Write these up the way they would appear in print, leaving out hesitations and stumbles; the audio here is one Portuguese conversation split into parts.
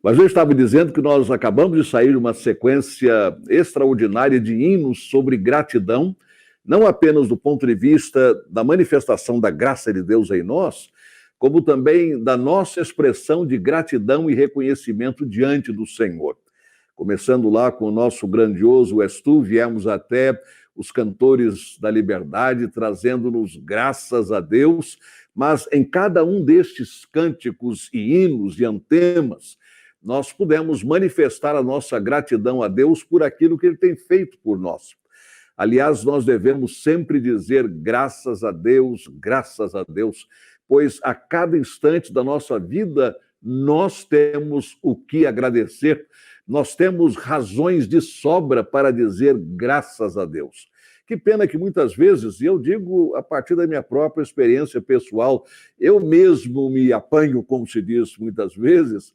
Mas eu estava dizendo que nós acabamos de sair de uma sequência extraordinária de hinos sobre gratidão, não apenas do ponto de vista da manifestação da graça de Deus em nós, como também da nossa expressão de gratidão e reconhecimento diante do Senhor. Começando lá com o nosso grandioso És Tu, viemos até os cantores da liberdade, trazendo-nos graças a Deus, mas em cada um destes cânticos e hinos e antemas, nós pudemos manifestar a nossa gratidão a Deus por aquilo que Ele tem feito por nós. Aliás, nós devemos sempre dizer graças a Deus, pois a cada instante da nossa vida nós temos o que agradecer, nós temos razões de sobra para dizer graças a Deus. Que pena que muitas vezes, e eu digo a partir da minha própria experiência pessoal, eu mesmo me apanho, como se diz muitas vezes,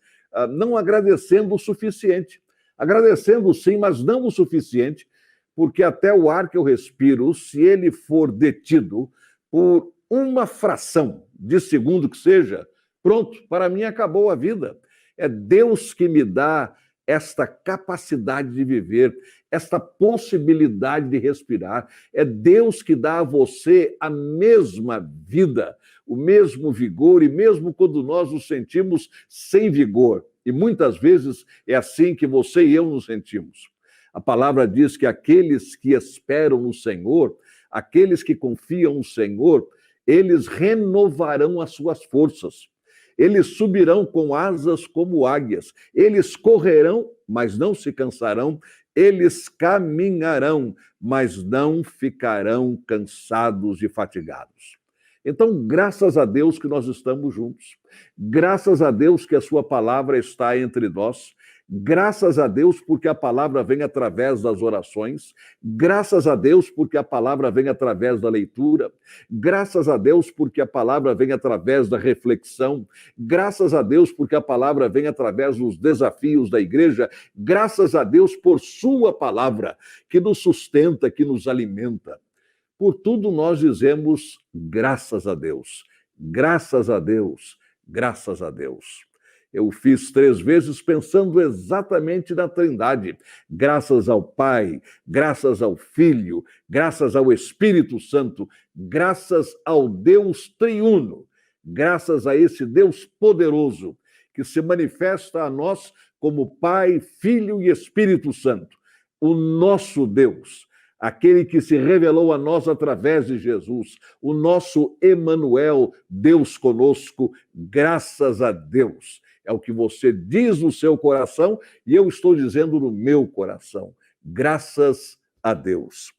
não agradecendo o suficiente. Agradecendo sim, mas não o suficiente, porque até o ar que eu respiro, se ele for detido por uma fração de segundo que seja, pronto, para mim acabou a vida. É Deus que me dá esta capacidade de viver, esta possibilidade de respirar. É Deus que dá a você a mesma vida, o mesmo vigor, e mesmo quando nós nos sentimos sem vigor, e muitas vezes é assim que você e eu nos sentimos. A palavra diz que aqueles que esperam no Senhor, aqueles que confiam no Senhor, eles renovarão as suas forças. Eles subirão com asas como águias. Eles correrão, mas não se cansarão. Eles caminharão, mas não ficarão cansados e fatigados. Então, graças a Deus que nós estamos juntos. Graças a Deus que a sua palavra está entre nós. Graças a Deus porque a palavra vem através das orações. Graças a Deus porque a palavra vem através da leitura. Graças a Deus porque a palavra vem através da reflexão. Graças a Deus porque a palavra vem através dos desafios da igreja. Graças a Deus por sua palavra que nos sustenta, que nos alimenta. Por tudo nós dizemos graças a Deus. Graças a Deus. Graças a Deus. Eu fiz 3 vezes pensando exatamente na Trindade. Graças ao Pai, graças ao Filho, graças ao Espírito Santo, graças ao Deus triuno, graças a esse Deus poderoso que se manifesta a nós como Pai, Filho e Espírito Santo. O nosso Deus, aquele que se revelou a nós através de Jesus, o nosso Emanuel, Deus conosco, graças a Deus. É o que você diz no seu coração e eu estou dizendo no meu coração. Graças a Deus.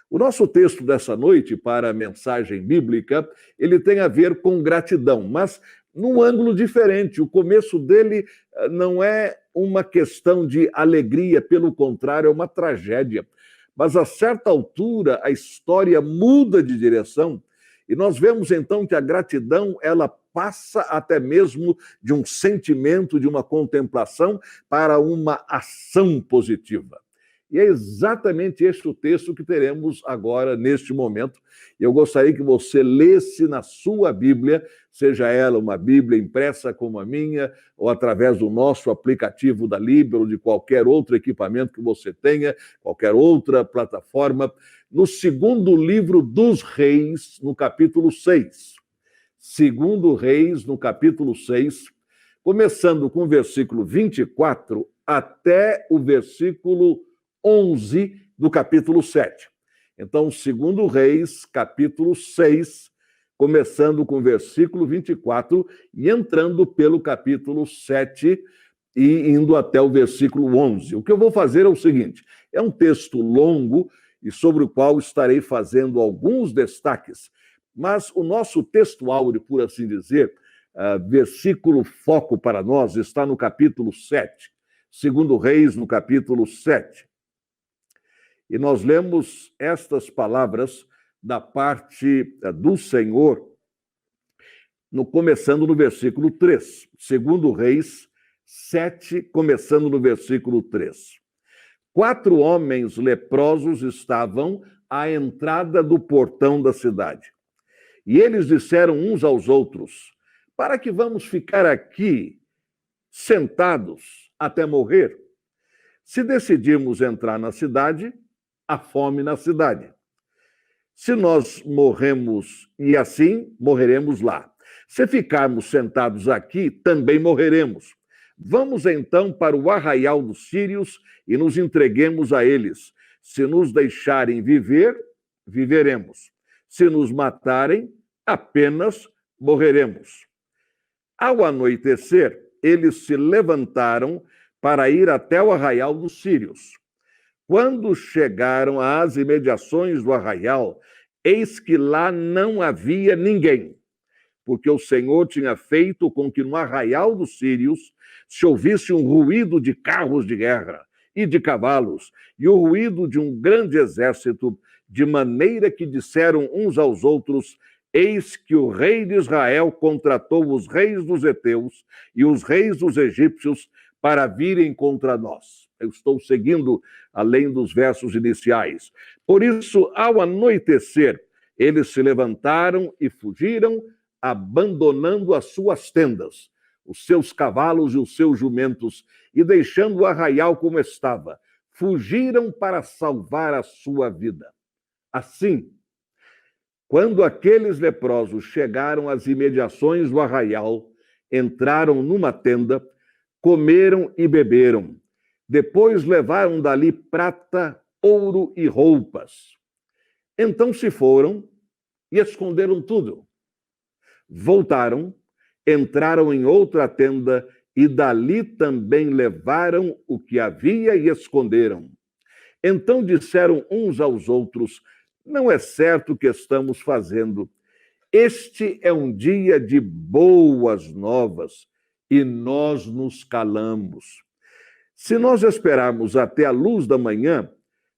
O nosso texto dessa noite para a mensagem bíblica, ele tem a ver com gratidão, mas num ângulo diferente. O começo dele não é uma questão de alegria, pelo contrário, é uma tragédia. Mas a certa altura a história muda de direção e nós vemos então que a gratidão, ela passa até mesmo de um sentimento, de uma contemplação, para uma ação positiva. E é exatamente este o texto que teremos agora, neste momento. Eu gostaria que você lesse na sua Bíblia, seja ela uma Bíblia impressa como a minha, ou através do nosso aplicativo da Líbero, ou de qualquer outro equipamento que você tenha, qualquer outra plataforma, no 2º livro dos Reis, no capítulo 6. 2º Reis, no capítulo 6, começando com o versículo 24 até o versículo 11 do capítulo 7. Então, 2º Reis, capítulo 6, começando com o versículo 24 e entrando pelo capítulo 7 e indo até o versículo 11. O que eu vou fazer é o seguinte, é um texto longo e sobre o qual estarei fazendo alguns destaques, mas o nosso texto áureo, por assim dizer, versículo foco para nós, está no capítulo 7. 2º Reis, no capítulo 7. E nós lemos estas palavras da parte do Senhor, começando no versículo 3. 2º Reis 7, começando no versículo 3. 4 homens leprosos estavam à entrada do portão da cidade. E eles disseram uns aos outros: para que vamos ficar aqui sentados até morrer. Se decidirmos entrar na cidade, há fome na cidade. Se nós morremos e assim, morreremos lá. Se ficarmos sentados aqui, também morreremos. Vamos então para o arraial dos sírios e nos entreguemos a eles. Se nos deixarem viver, viveremos. Se nos matarem, apenas morreremos. Ao anoitecer, eles se levantaram para ir até o arraial dos sírios. Quando chegaram às imediações do arraial, eis que lá não havia ninguém, porque o Senhor tinha feito com que no arraial dos sírios se ouvisse um ruído de carros de guerra e de cavalos, e o ruído de um grande exército, de maneira que disseram uns aos outros: eis que o rei de Israel contratou os reis dos heteus e os reis dos egípcios para virem contra nós. Eu estou seguindo além dos versos iniciais. Por isso, ao anoitecer, eles se levantaram e fugiram, abandonando as suas tendas, os seus cavalos e os seus jumentos, e deixando o arraial como estava. Fugiram para salvar a sua vida. Assim, quando aqueles leprosos chegaram às imediações do arraial, entraram numa tenda, comeram e beberam. Depois levaram dali prata, ouro e roupas. Então se foram e esconderam tudo. Voltaram, entraram em outra tenda e dali também levaram o que havia e esconderam. Então disseram uns aos outros: não é certo o que estamos fazendo. Este é um dia de boas novas e nós nos calamos. Se nós esperarmos até a luz da manhã,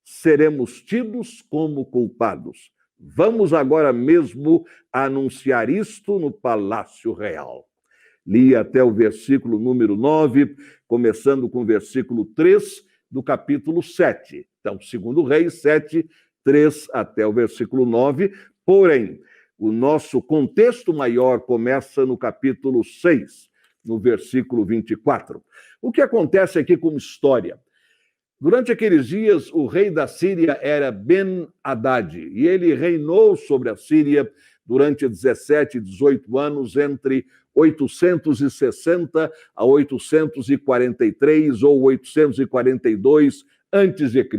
seremos tidos como culpados. Vamos agora mesmo anunciar isto no Palácio Real. Li até o versículo número 9, começando com o versículo 3 do capítulo 7. Então, 2 Reis 7, 3 até o versículo 9. Porém, o nosso contexto maior começa no capítulo 6, no versículo 24. O que acontece aqui como história? Durante aqueles dias, o rei da Síria era Ben-Hadad, e ele reinou sobre a Síria durante 17 e 18 anos, entre 860 a 843 ou 842 a.C.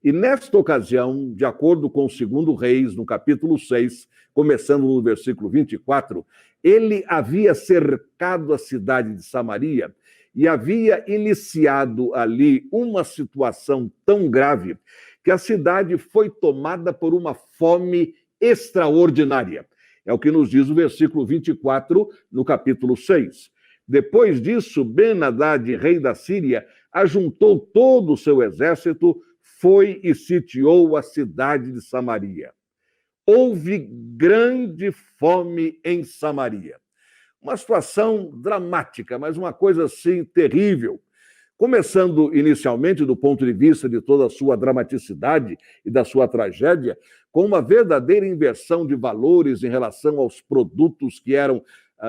E nesta ocasião, de acordo com o 2 Reis, no capítulo 6, começando no versículo 24, ele havia cercado a cidade de Samaria e havia iniciado ali uma situação tão grave que a cidade foi tomada por uma fome extraordinária. É o que nos diz o versículo 24, no capítulo 6. Depois disso, Ben-Hadad, rei da Síria, ajuntou todo o seu exército, foi e sitiou a cidade de Samaria. Houve grande fome em Samaria. Uma situação dramática, mas uma coisa assim terrível. Começando inicialmente do ponto de vista de toda a sua dramaticidade e da sua tragédia, com uma verdadeira inversão de valores em relação aos produtos que eram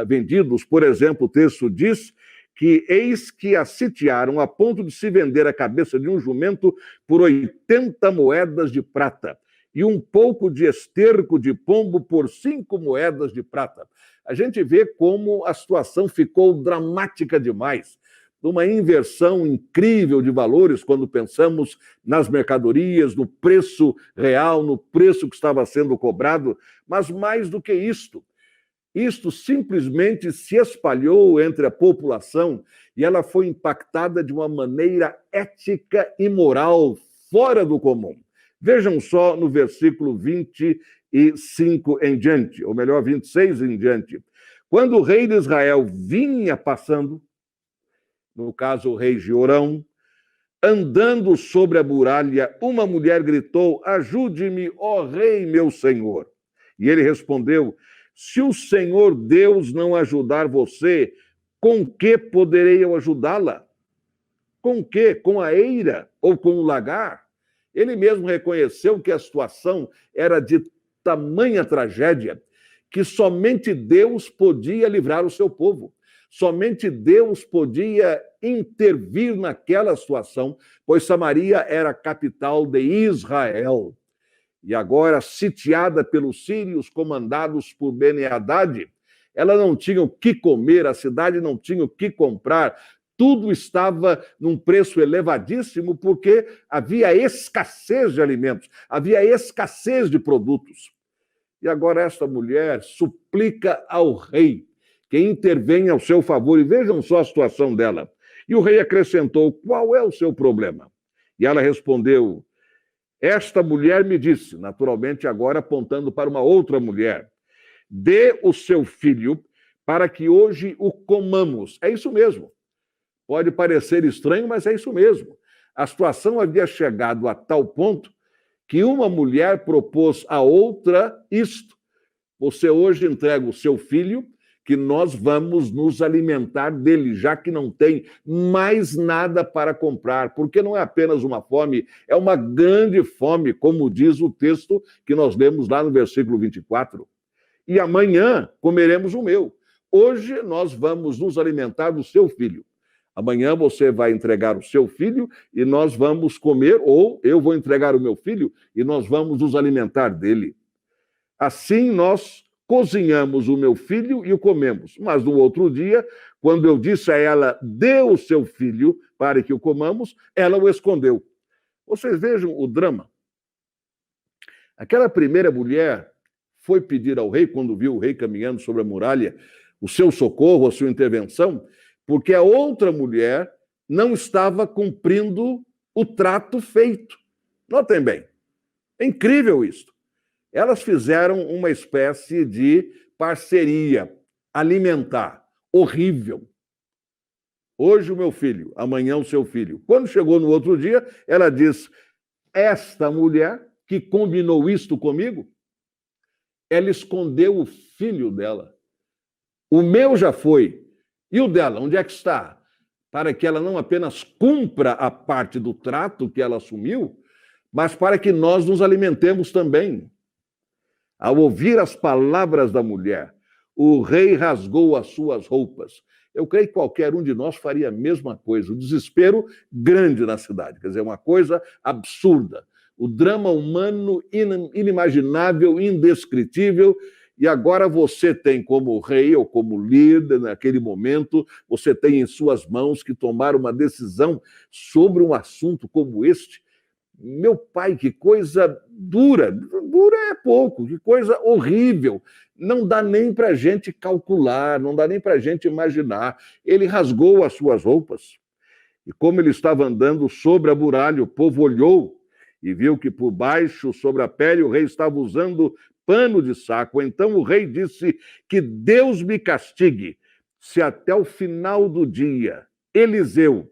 vendidos. Por exemplo, o texto diz que eis que a sitiaram a ponto de se vender a cabeça de um jumento por 80 moedas de prata e um pouco de esterco de pombo por 5 moedas de prata. A gente vê como a situação ficou dramática demais, uma inversão incrível de valores quando pensamos nas mercadorias, no preço real, no preço que estava sendo cobrado, mas mais do que isto simplesmente se espalhou entre a população e ela foi impactada de uma maneira ética e moral fora do comum. Vejam só no versículo 25 em diante, ou melhor, 26 em diante. Quando o rei de Israel vinha passando, no caso o rei Jorão, andando sobre a muralha, uma mulher gritou: ajude-me, ó rei, meu senhor. E ele respondeu: se o Senhor Deus não ajudar você, com que poderei eu ajudá-la? Com que? Com a eira ou com o lagar? Ele mesmo reconheceu que a situação era de tamanha tragédia que somente Deus podia livrar o seu povo. Somente Deus podia intervir naquela situação, pois Samaria era a capital de Israel. E agora, sitiada pelos sírios, comandados por Ben-Hadad, ela não tinha o que comer, a cidade não tinha o que comprar, tudo estava num preço elevadíssimo, porque havia escassez de alimentos, havia escassez de produtos. E agora esta mulher suplica ao rei que intervenha ao seu favor, e vejam só a situação dela. E o rei acrescentou: qual é o seu problema? E ela respondeu: esta mulher me disse, naturalmente agora apontando para uma outra mulher, dê o seu filho para que hoje o comamos. É isso mesmo. Pode parecer estranho, mas é isso mesmo. A situação havia chegado a tal ponto que uma mulher propôs a outra isto: você hoje entrega o seu filho, que nós vamos nos alimentar dele, já que não tem mais nada para comprar, porque não é apenas uma fome, é uma grande fome, como diz o texto que nós lemos lá no versículo 24. E amanhã comeremos o meu. Hoje nós vamos nos alimentar do seu filho. Amanhã você vai entregar o seu filho e nós vamos comer, ou eu vou entregar o meu filho e nós vamos nos alimentar dele. Assim nós cozinhamos o meu filho e o comemos. Mas no outro dia, quando eu disse a ela, dê o seu filho para que o comamos, ela o escondeu. Vocês vejam o drama. Aquela primeira mulher foi pedir ao rei, quando viu o rei caminhando sobre a muralha, o seu socorro, a sua intervenção, porque a outra mulher não estava cumprindo o trato feito. Notem bem, é incrível isso. Elas fizeram uma espécie de parceria alimentar, horrível. Hoje o meu filho, amanhã o seu filho. Quando chegou no outro dia, ela diz, esta mulher que combinou isto comigo, ela escondeu o filho dela. O meu já foi. E o dela, onde é que está? Para que ela não apenas cumpra a parte do trato que ela assumiu, mas para que nós nos alimentemos também. Ao ouvir as palavras da mulher, o rei rasgou as suas roupas. Eu creio que qualquer um de nós faria a mesma coisa. O desespero grande na cidade, quer dizer, uma coisa absurda. O drama humano inimaginável, indescritível. E agora você tem como rei ou como líder, naquele momento, você tem em suas mãos que tomar uma decisão sobre um assunto como este. Meu pai, que coisa dura. Dura é pouco, que coisa horrível. Não dá nem para a gente calcular, não dá nem para a gente imaginar. Ele rasgou as suas roupas. E como ele estava andando sobre a muralha, o povo olhou e viu que por baixo, sobre a pele, o rei estava usando pano de saco. Então o rei disse que Deus me castigue se até o final do dia Eliseu,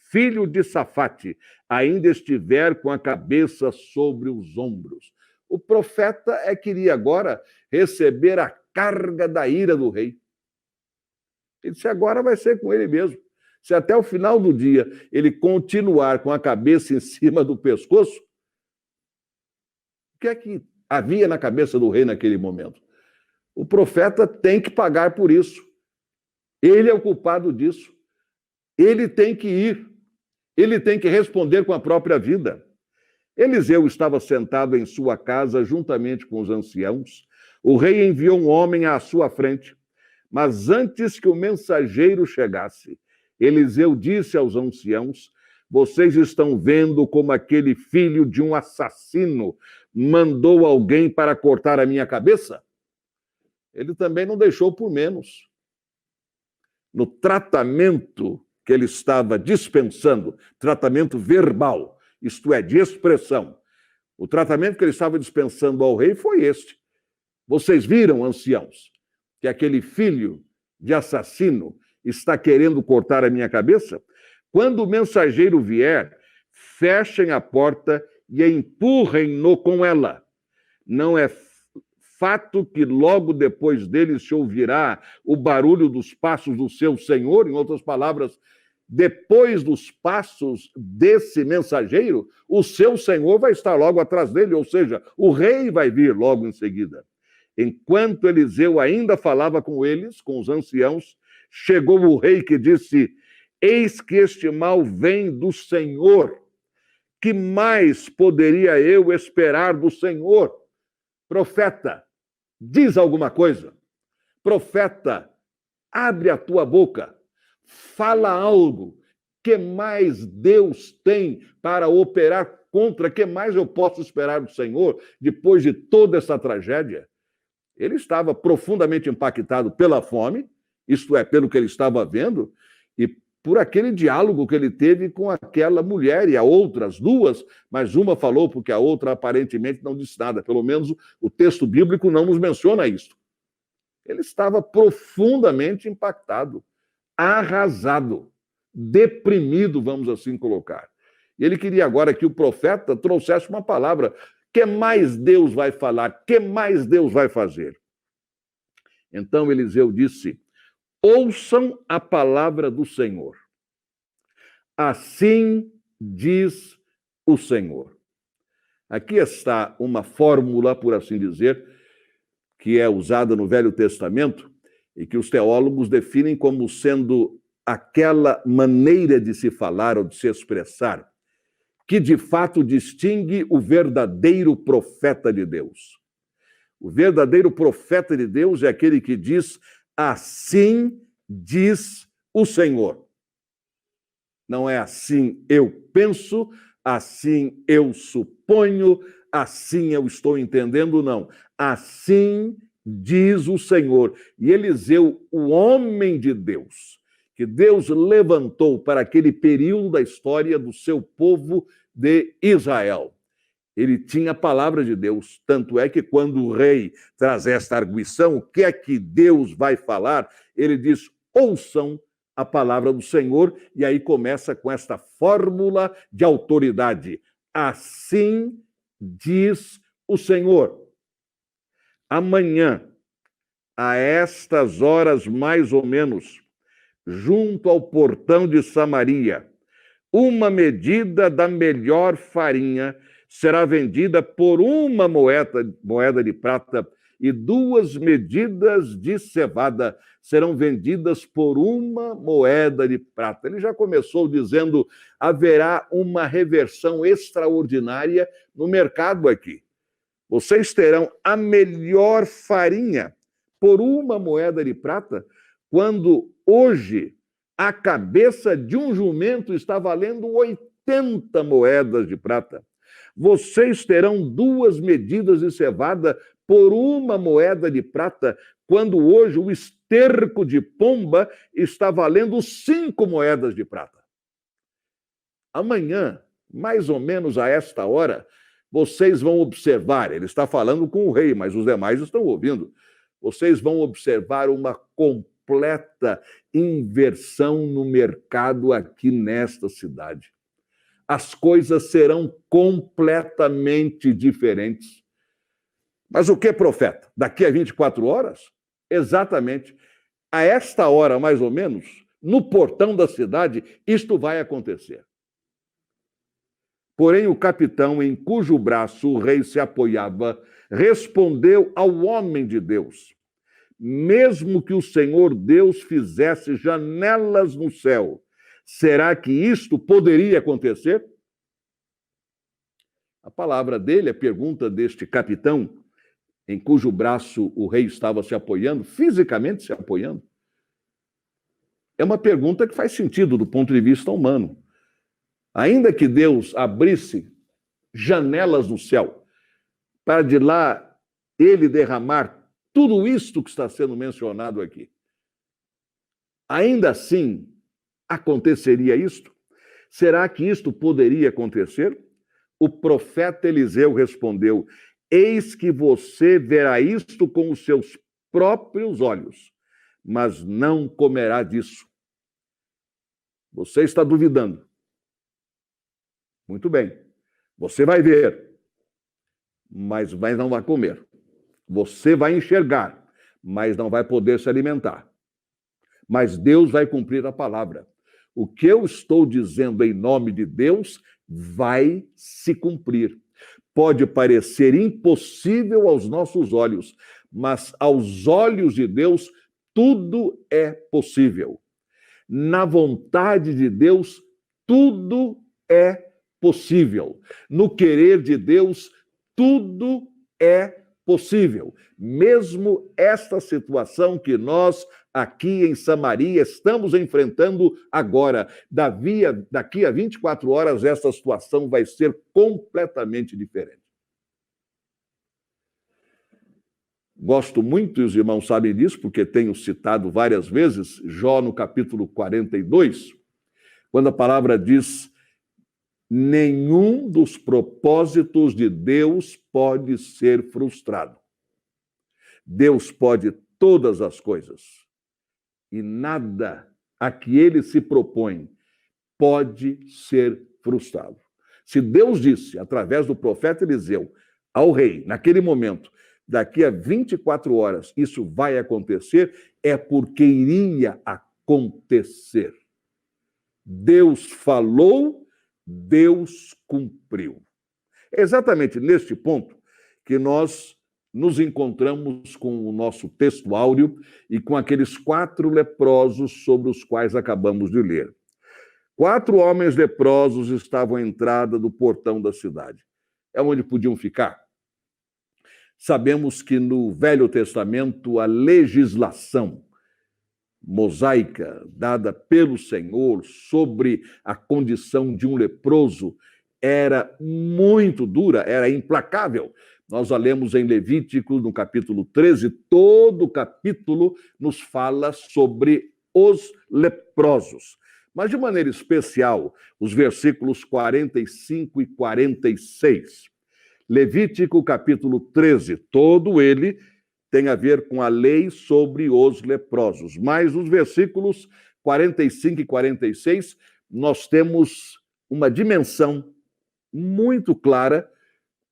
filho de Safate, ainda estiver com a cabeça sobre os ombros. O profeta queria agora receber a carga da ira do rei. Ele disse, agora vai ser com ele mesmo. Se até o final do dia ele continuar com a cabeça em cima do pescoço, o que é que havia na cabeça do rei naquele momento? O profeta tem que pagar por isso. Ele é o culpado disso. Ele tem que ir. Ele tem que responder com a própria vida. Eliseu estava sentado em sua casa juntamente com os anciãos. O rei enviou um homem à sua frente. Mas antes que o mensageiro chegasse, Eliseu disse aos anciãos, vocês estão vendo como aquele filho de um assassino mandou alguém para cortar a minha cabeça? Ele também não deixou por menos. No tratamento que ele estava dispensando, tratamento verbal, isto é, de expressão, o tratamento que ele estava dispensando ao rei foi este. Vocês viram, anciãos, que aquele filho de assassino está querendo cortar a minha cabeça? Quando o mensageiro vier, fechem a porta e empurrem-no com ela. Não é fato que logo depois dele se ouvirá o barulho dos passos do seu senhor? Em outras palavras, depois dos passos desse mensageiro, o seu senhor vai estar logo atrás dele, ou seja, o rei vai vir logo em seguida. Enquanto Eliseu ainda falava com eles, com os anciãos, chegou o rei que disse: eis que este mal vem do Senhor. Que mais poderia eu esperar do Senhor? Profeta, diz alguma coisa. Profeta, abre a tua boca, fala algo. Que mais Deus tem para operar contra? Que mais eu posso esperar do Senhor depois de toda essa tragédia? Ele estava profundamente impactado pela fome, isto é, pelo que ele estava vendo, e por aquele diálogo que ele teve com aquela mulher e a outra, as duas, mas uma falou porque a outra aparentemente não disse nada. Pelo menos o texto bíblico não nos menciona isso. Ele estava profundamente impactado, arrasado, deprimido, vamos assim colocar. E ele queria agora que o profeta trouxesse uma palavra. Que mais Deus vai falar? Que mais Deus vai fazer? Então Eliseu disse: ouçam a palavra do Senhor. Assim diz o Senhor. Aqui está uma fórmula, por assim dizer, que é usada no Velho Testamento e que os teólogos definem como sendo aquela maneira de se falar ou de se expressar que de fato distingue o verdadeiro profeta de Deus. O verdadeiro profeta de Deus é aquele que diz: assim diz o Senhor. Não é assim eu penso, assim eu suponho, assim eu estou entendendo, não. Assim diz o Senhor. E Eliseu, o homem de Deus, que Deus levantou para aquele período da história do seu povo de Israel. Ele tinha a palavra de Deus, tanto é que quando o rei traz esta arguição, o que é que Deus vai falar? Ele diz: ouçam a palavra do Senhor, e aí começa com esta fórmula de autoridade. Assim diz o Senhor. Amanhã, a estas horas mais ou menos, junto ao portão de Samaria, uma medida da melhor farinha será vendida por uma moeda de prata, e 2 medidas de cevada serão vendidas por uma moeda de prata. Ele já começou dizendo: haverá uma reversão extraordinária no mercado aqui. Vocês terão a melhor farinha por uma moeda de prata, quando hoje a cabeça de um jumento está valendo 80 moedas de prata. Vocês terão 2 medidas de cevada por uma moeda de prata, quando hoje o esterco de pomba está valendo 5 moedas de prata. Amanhã, mais ou menos a esta hora, vocês vão observar, ele está falando com o rei, mas os demais estão ouvindo, vocês vão observar uma completa inversão no mercado aqui nesta cidade. As coisas serão completamente diferentes. Mas o que, profeta? Daqui a 24 horas? Exatamente. A esta hora, mais ou menos, no portão da cidade, isto vai acontecer. Porém, o capitão, em cujo braço o rei se apoiava, respondeu ao homem de Deus: mesmo que o Senhor Deus fizesse janelas no céu, será que isto poderia acontecer? A palavra dele, a pergunta deste capitão, em cujo braço o rei estava se apoiando, fisicamente se apoiando, é uma pergunta que faz sentido do ponto de vista humano. Ainda que Deus abrisse janelas no céu, para de lá ele derramar tudo isto que está sendo mencionado aqui, ainda assim aconteceria isto? Será que isto poderia acontecer? O profeta Eliseu respondeu: eis que você verá isto com os seus próprios olhos, mas não comerá disso. Você está duvidando. Muito bem. Você vai ver, mas não vai comer. Você vai enxergar, mas não vai poder se alimentar. Mas Deus vai cumprir a palavra. O que eu estou dizendo em nome de Deus vai se cumprir. Pode parecer impossível aos nossos olhos, mas aos olhos de Deus tudo é possível. Na vontade de Deus, tudo é possível. No querer de Deus, tudo é possível. Mesmo esta situação que nós aqui em Samaria estamos enfrentando agora, daqui a 24 horas, esta situação vai ser completamente diferente. Gosto muito, e os irmãos sabem disso, porque tenho citado várias vezes, Jó no capítulo 42, quando a palavra diz: nenhum dos propósitos de Deus pode ser frustrado. Deus pode todas as coisas. E nada a que ele se propõe pode ser frustrado. Se Deus disse, através do profeta Eliseu, ao rei, naquele momento, daqui a 24 horas isso vai acontecer, é porque iria acontecer. Deus falou, Deus cumpriu. É exatamente neste ponto que nós nos encontramos com o nosso texto áureo e com aqueles 4 leprosos sobre os quais acabamos de ler. 4 homens leprosos estavam à entrada do portão da cidade. É onde podiam ficar. Sabemos que no Velho Testamento a legislação mosaica dada pelo Senhor sobre a condição de um leproso era muito dura, era implacável. Nós a lemos em Levítico, no capítulo 13, todo o capítulo nos fala sobre os leprosos. Mas, de maneira especial, os versículos 45 e 46. Levítico, capítulo 13, todo ele tem a ver com a lei sobre os leprosos. Mas nos versículos 45 e 46, nós temos uma dimensão muito clara,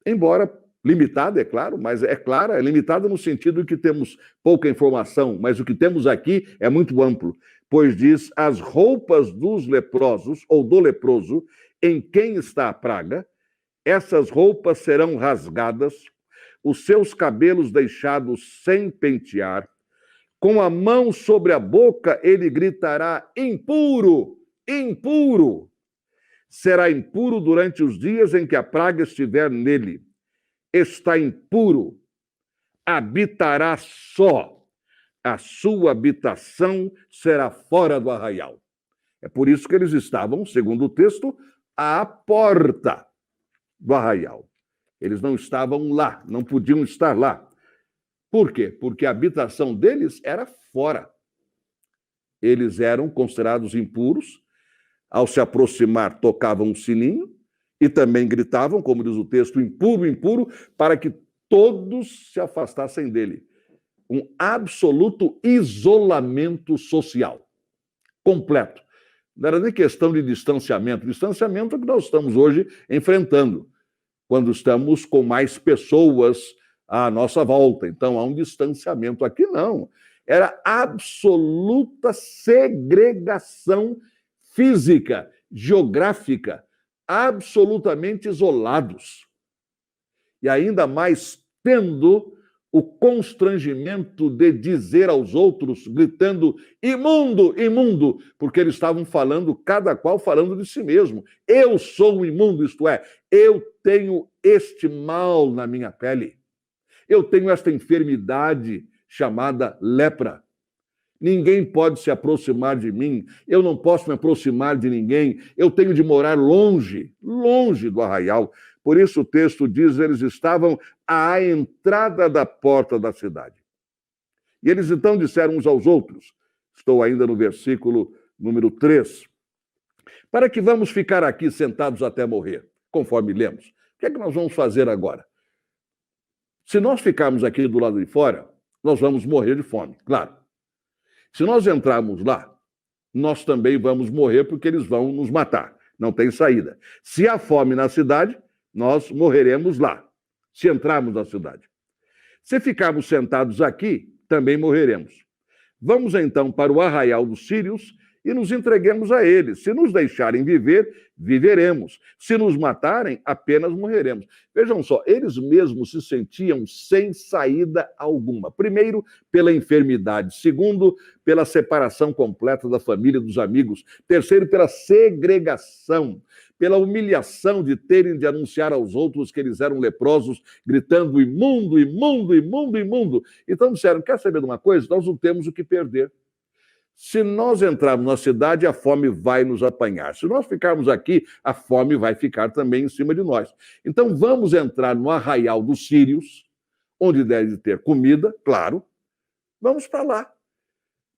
embora limitada, é claro, mas é clara, é limitada no sentido que temos pouca informação, mas o que temos aqui é muito amplo, pois diz: as roupas dos leprosos, ou do leproso, em quem está a praga, essas roupas serão rasgadas, os seus cabelos deixados sem pentear, com a mão sobre a boca ele gritará: impuro, impuro. Será impuro durante os dias em que a praga estiver nele. Está impuro, habitará só, a sua habitação será fora do arraial. É por isso que eles estavam, segundo o texto, à porta do arraial. Eles não estavam lá, não podiam estar lá. Por quê? Porque a habitação deles era fora. Eles eram considerados impuros. Ao se aproximar, tocavam um sininho e também gritavam, como diz o texto, impuro, impuro, para que todos se afastassem dele. Um absoluto isolamento social, completo. Não era nem questão de distanciamento. Distanciamento é o que nós estamos hoje enfrentando, quando estamos com mais pessoas à nossa volta. Então, há um distanciamento. Aqui não. Era absoluta segregação física, geográfica, absolutamente isolados. E ainda mais tendo o constrangimento de dizer aos outros, gritando: imundo, imundo, porque eles estavam falando, cada qual falando de si mesmo. Eu sou um imundo, isto é, eu tenho este mal na minha pele. Eu tenho esta enfermidade chamada lepra. Ninguém pode se aproximar de mim, eu não posso me aproximar de ninguém, eu tenho de morar longe, longe do arraial. Por isso o texto diz: eles estavam à entrada da porta da cidade. E eles então disseram uns aos outros, estou ainda no versículo número 3, para que vamos ficar aqui sentados até morrer, conforme lemos. O que é que nós vamos fazer agora? Se nós ficarmos aqui do lado de fora, nós vamos morrer de fome, claro. Se nós entrarmos lá, nós também vamos morrer porque eles vão nos matar. Não tem saída. Se há fome na cidade, nós morreremos lá, se entrarmos na cidade. Se ficarmos sentados aqui, também morreremos. Vamos então para o arraial dos sírios e nos entreguemos a eles. Se nos deixarem viver, viveremos. Se nos matarem, apenas morreremos. Vejam só, eles mesmos se sentiam sem saída alguma. Primeiro, pela enfermidade. Segundo, pela separação completa da família e dos amigos. Terceiro, pela segregação. Pela humilhação de terem de anunciar aos outros que eles eram leprosos, gritando imundo, imundo, imundo, imundo. Então disseram, quer saber de uma coisa? Nós não temos o que perder. Se nós entrarmos na cidade, a fome vai nos apanhar. Se nós ficarmos aqui, a fome vai ficar também em cima de nós. Então vamos entrar no arraial dos sírios, onde deve ter comida, claro. Vamos para lá.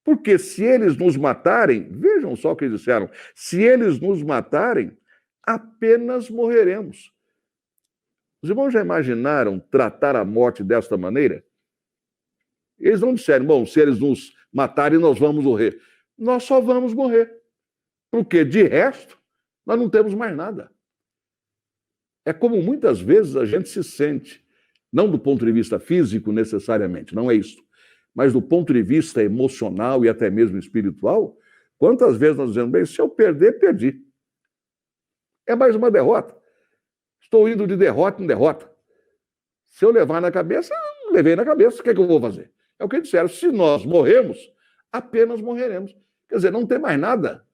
Porque se eles nos matarem, vejam só o que eles disseram, se eles nos matarem, apenas morreremos. Os irmãos já imaginaram tratar a morte desta maneira? Eles não disseram, bom, se eles nos matarem, nós vamos morrer. Nós só vamos morrer. Porque, de resto, nós não temos mais nada. É como muitas vezes a gente se sente, não do ponto de vista físico necessariamente, não é isso, mas do ponto de vista emocional e até mesmo espiritual, quantas vezes nós dizemos, bem, se eu perder, perdi. É mais uma derrota. Estou indo de derrota em derrota. Se eu levar na cabeça, levei na cabeça, o que é que eu vou fazer? É o que disseram, se nós morremos, apenas morreremos. Quer dizer, não tem mais nada.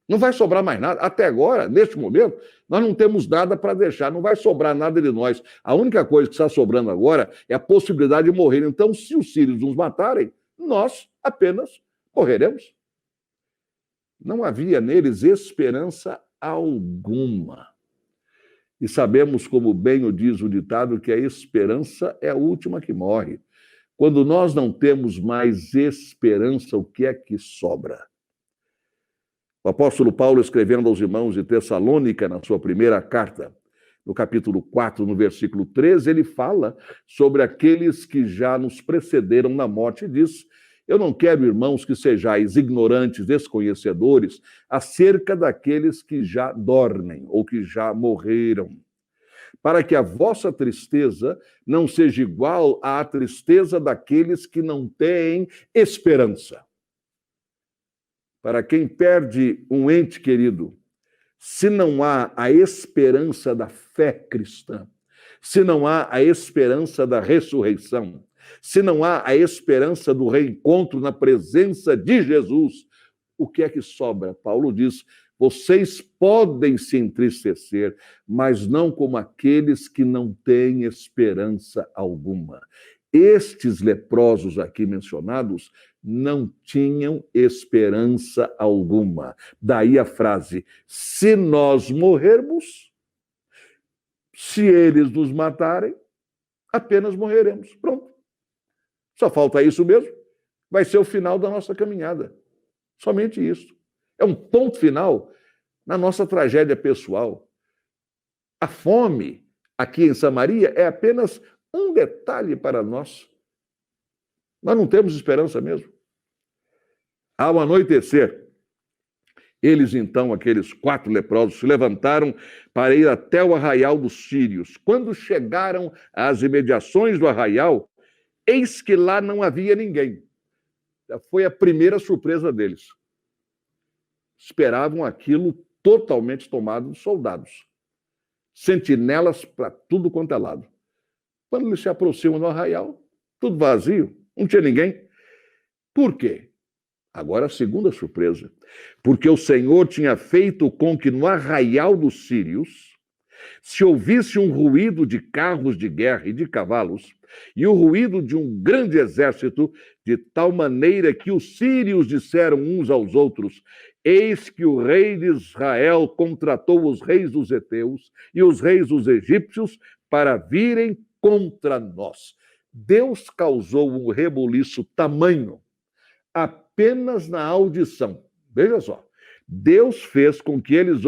Não vai sobrar mais nada. Até agora, neste momento, nós não temos nada para deixar, não vai sobrar nada de nós. A única coisa que está sobrando agora é a possibilidade de morrer. Então, se os sírios nos matarem, nós apenas morreremos. Não havia neles esperança alguma. E sabemos, como bem o diz o ditado, que a esperança é a última que morre. Quando nós não temos mais esperança, o que é que sobra? O apóstolo Paulo, escrevendo aos irmãos de Tessalônica, na sua primeira carta, no capítulo 4, no versículo 13, ele fala sobre aqueles que já nos precederam na morte e diz: eu não quero, irmãos, que sejais ignorantes, desconhecedores, acerca daqueles que já dormem ou que já morreram, para que a vossa tristeza não seja igual à tristeza daqueles que não têm esperança. Para quem perde um ente querido, se não há a esperança da fé cristã, se não há a esperança da ressurreição, se não há a esperança do reencontro na presença de Jesus, o que é que sobra? Paulo diz, vocês podem se entristecer, mas não como aqueles que não têm esperança alguma. Estes leprosos aqui mencionados não tinham esperança alguma. Daí a frase, se nós morrermos, se eles nos matarem, apenas morreremos. Pronto. Só falta isso mesmo. Vai ser o final da nossa caminhada. Somente isso. É um ponto final na nossa tragédia pessoal. A fome aqui em Samaria é apenas um detalhe para nós. Nós não temos esperança mesmo. Ao anoitecer, eles então, aqueles 4 leprosos, se levantaram para ir até o arraial dos sírios. Quando chegaram às imediações do arraial, eis que lá não havia ninguém. Foi a primeira surpresa deles. Esperavam aquilo totalmente tomado de soldados. Sentinelas para tudo quanto é lado. Quando eles se aproximam do arraial, tudo vazio, não tinha ninguém. Por quê? Agora a segunda surpresa. Porque o Senhor tinha feito com que no arraial dos sírios se ouvisse um ruído de carros de guerra e de cavalos, e o ruído de um grande exército, de tal maneira que os sírios disseram uns aos outros, eis que o rei de Israel contratou os reis dos heteus e os reis dos egípcios para virem contra nós. Deus causou um rebuliço tamanho apenas na audição. Veja só, Deus fez com que eles,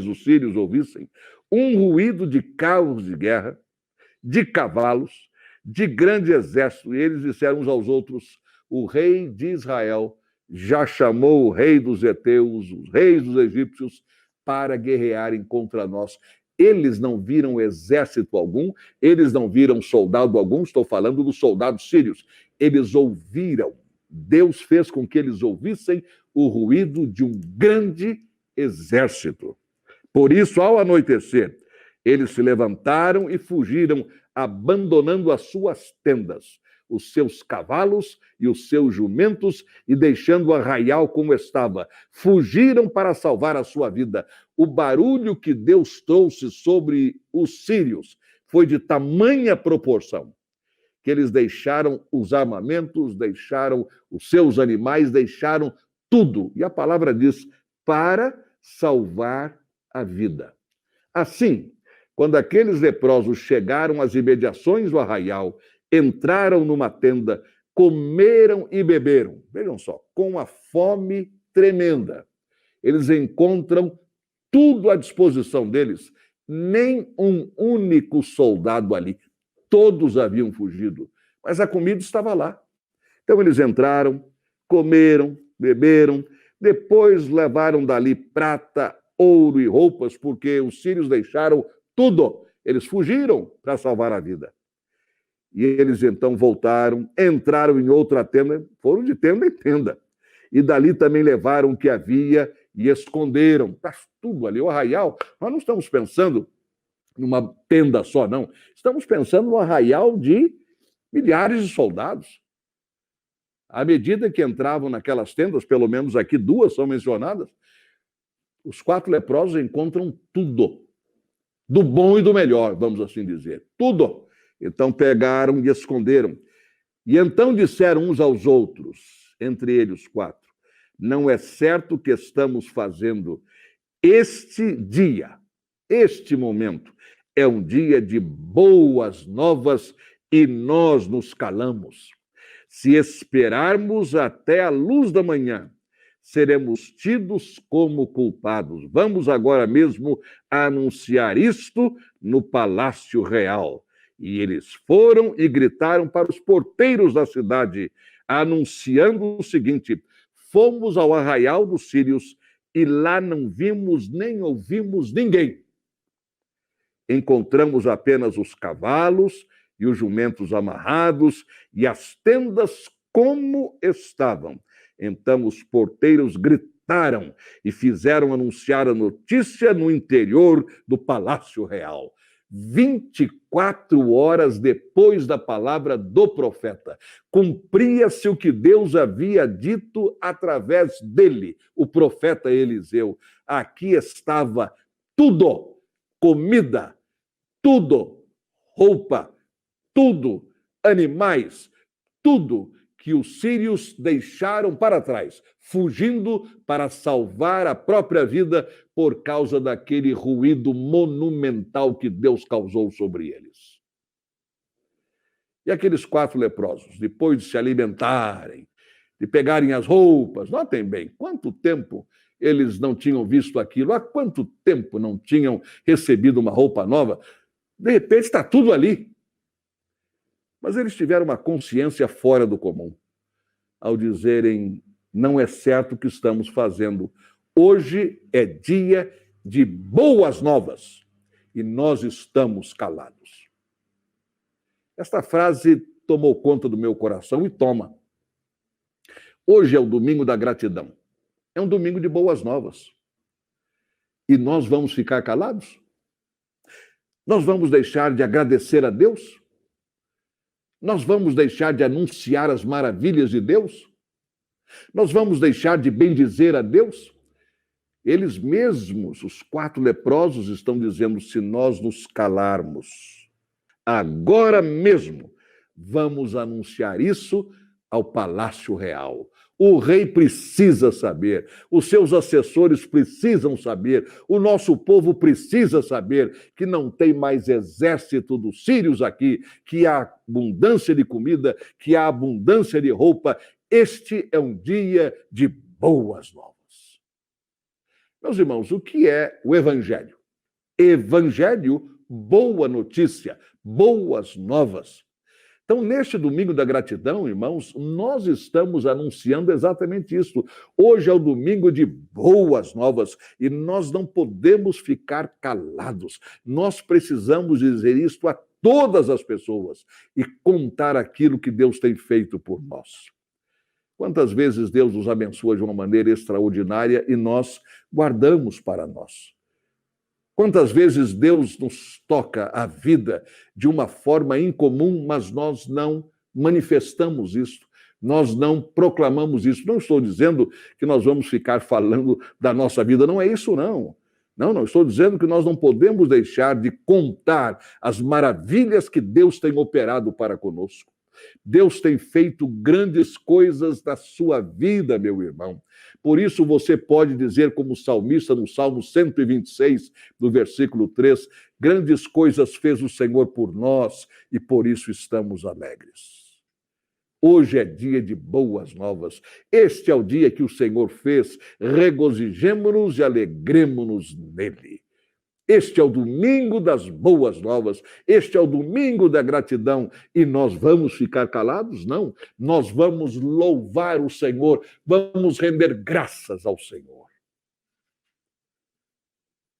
os sírios, ouvissem um ruído de carros de guerra, de cavalos, de grande exército. E eles disseram uns aos outros, o rei de Israel já chamou o rei dos heteus, os reis dos egípcios, para guerrearem contra nós. Eles não viram exército algum, eles não viram soldado algum, estou falando dos soldados sírios. Eles ouviram Deus fez com que eles ouvissem o ruído de um grande exército. Por isso, ao anoitecer, eles se levantaram e fugiram, abandonando as suas tendas, os seus cavalos e os seus jumentos, e deixando o arraial como estava. Fugiram para salvar a sua vida. O barulho que Deus trouxe sobre os sírios foi de tamanha proporção que eles deixaram os armamentos, deixaram os seus animais, deixaram tudo. E a palavra diz, para salvar a vida. Assim, quando aqueles leprosos chegaram às imediações do arraial, entraram numa tenda, comeram e beberam. Vejam só, com a fome tremenda. Eles encontram tudo à disposição deles, nem um único soldado ali. Todos haviam fugido, mas a comida estava lá. Então eles entraram, comeram, beberam, depois levaram dali prata, ouro e roupas, porque os sírios deixaram tudo. Eles fugiram para salvar a vida. E eles então voltaram, entraram em outra tenda, foram de tenda em tenda. E dali também levaram o que havia e esconderam. Está tudo ali, o arraial. Nós não estamos pensando numa tenda só, não. Estamos pensando no arraial de milhares de soldados. À medida que entravam naquelas tendas, pelo menos aqui 2 são mencionadas, os 4 leprosos encontram tudo. Do bom e do melhor, vamos assim dizer. Tudo. Então pegaram e esconderam. E então disseram uns aos outros, entre eles 4, não é certo que estamos fazendo este dia, este momento, é um dia de boas novas e nós nos calamos. Se esperarmos até a luz da manhã, seremos tidos como culpados. Vamos agora mesmo anunciar isto no Palácio Real. E eles foram e gritaram para os porteiros da cidade, anunciando o seguinte: fomos ao arraial dos sírios e lá não vimos nem ouvimos ninguém. Encontramos apenas os cavalos e os jumentos amarrados e as tendas como estavam. Então os porteiros gritaram e fizeram anunciar a notícia no interior do Palácio Real. 24 horas depois da palavra do profeta, cumpria-se o que Deus havia dito através dele, o profeta Eliseu. Aqui estava tudo, comida, tudo, roupa, tudo, animais, tudo que os sírios deixaram para trás, fugindo para salvar a própria vida por causa daquele ruído monumental que Deus causou sobre eles. E aqueles 4 leprosos, depois de se alimentarem, de pegarem as roupas, notem bem, quanto tempo eles não tinham visto aquilo, há quanto tempo não tinham recebido uma roupa nova, de repente está tudo ali. Mas eles tiveram uma consciência fora do comum, ao dizerem, não é certo o que estamos fazendo. Hoje é dia de boas novas e nós estamos calados. Esta frase tomou conta do meu coração e toma. Hoje é o domingo da gratidão. É um domingo de boas novas. E nós vamos ficar calados? Nós vamos deixar de agradecer a Deus? Nós vamos deixar de anunciar as maravilhas de Deus? Nós vamos deixar de bendizer a Deus? Eles mesmos, os 4 leprosos, estão dizendo, se nós nos calarmos, agora mesmo, vamos anunciar isso ao Palácio Real. O rei precisa saber, os seus assessores precisam saber, o nosso povo precisa saber que não tem mais exército dos sírios aqui, que há abundância de comida, que há abundância de roupa. Este é um dia de boas novas. Meus irmãos, o que é o Evangelho? Evangelho, boa notícia, boas novas. Então, neste domingo da gratidão, irmãos, nós estamos anunciando exatamente isso. Hoje é o domingo de boas novas e nós não podemos ficar calados. Nós precisamos dizer isto a todas as pessoas e contar aquilo que Deus tem feito por nós. Quantas vezes Deus nos abençoa de uma maneira extraordinária e nós guardamos para nós? Quantas vezes Deus nos toca a vida de uma forma incomum, mas nós não manifestamos isso, nós não proclamamos isso. Não estou dizendo que nós vamos ficar falando da nossa vida, não é isso, não. Não estou dizendo que nós não podemos deixar de contar as maravilhas que Deus tem operado para conosco. Deus tem feito grandes coisas na sua vida, meu irmão. Por isso você pode dizer, como salmista, no Salmo 126, no versículo 3, grandes coisas fez o Senhor por nós e por isso estamos alegres. Hoje é dia de boas novas. Este é o dia que o Senhor fez. Regozijemo-nos e alegremo-nos nele. Este é o domingo das boas novas. Este é o domingo da gratidão. E nós vamos ficar calados? Não. Nós vamos louvar o Senhor. Vamos render graças ao Senhor.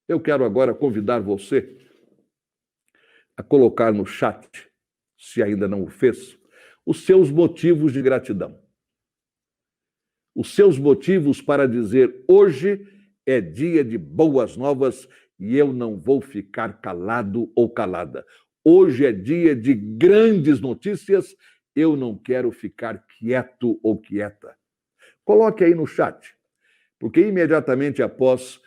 Eu quero agora convidar você a colocar no chat, se ainda não o fez, os seus motivos de gratidão. Os seus motivos para dizer: hoje é dia de boas novas e eu não vou ficar calado ou calada. Hoje é dia de grandes notícias, eu não quero ficar quieto ou quieta. Coloque aí no chat, porque imediatamente após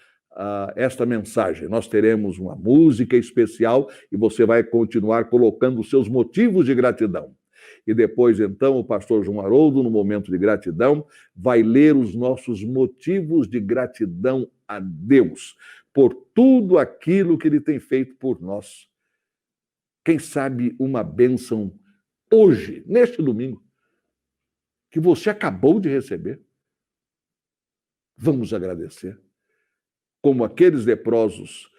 esta mensagem nós teremos uma música especial e você vai continuar colocando os seus motivos de gratidão. E depois, então, o pastor João Haroldo, no momento de gratidão, vai ler os nossos motivos de gratidão a Deus por tudo aquilo que Ele tem feito por nós. Quem sabe uma bênção hoje, neste domingo, que você acabou de receber. Vamos agradecer. Como aqueles leprosos,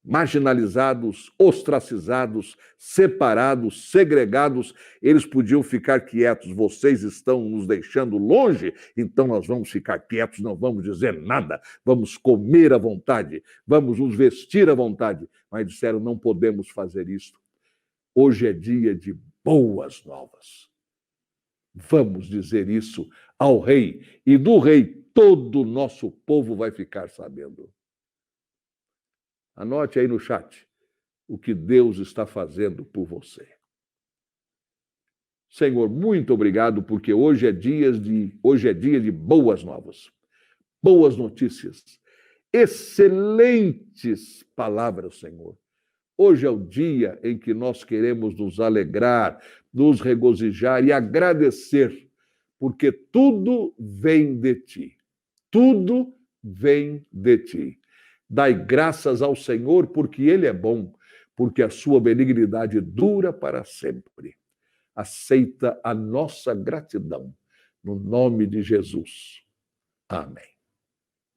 marginalizados, ostracizados, separados, segregados, eles podiam ficar quietos. Vocês estão nos deixando longe, então nós vamos ficar quietos, não vamos dizer nada, vamos comer à vontade, vamos nos vestir à vontade. Mas disseram: não podemos fazer isto. Hoje é dia de boas novas. Vamos dizer isso ao rei, e do rei todo o nosso povo vai ficar sabendo. Anote aí no chat o que Deus está fazendo por você. Senhor, muito obrigado, porque hoje é dia de boas novas, boas notícias, excelentes palavras, Senhor. Hoje é o dia em que nós queremos nos alegrar, nos regozijar e agradecer, porque tudo vem de Ti. Tudo vem de Ti. Dai graças ao Senhor, porque Ele é bom, porque a sua benignidade dura para sempre. Aceita a nossa gratidão, no nome de Jesus. Amém.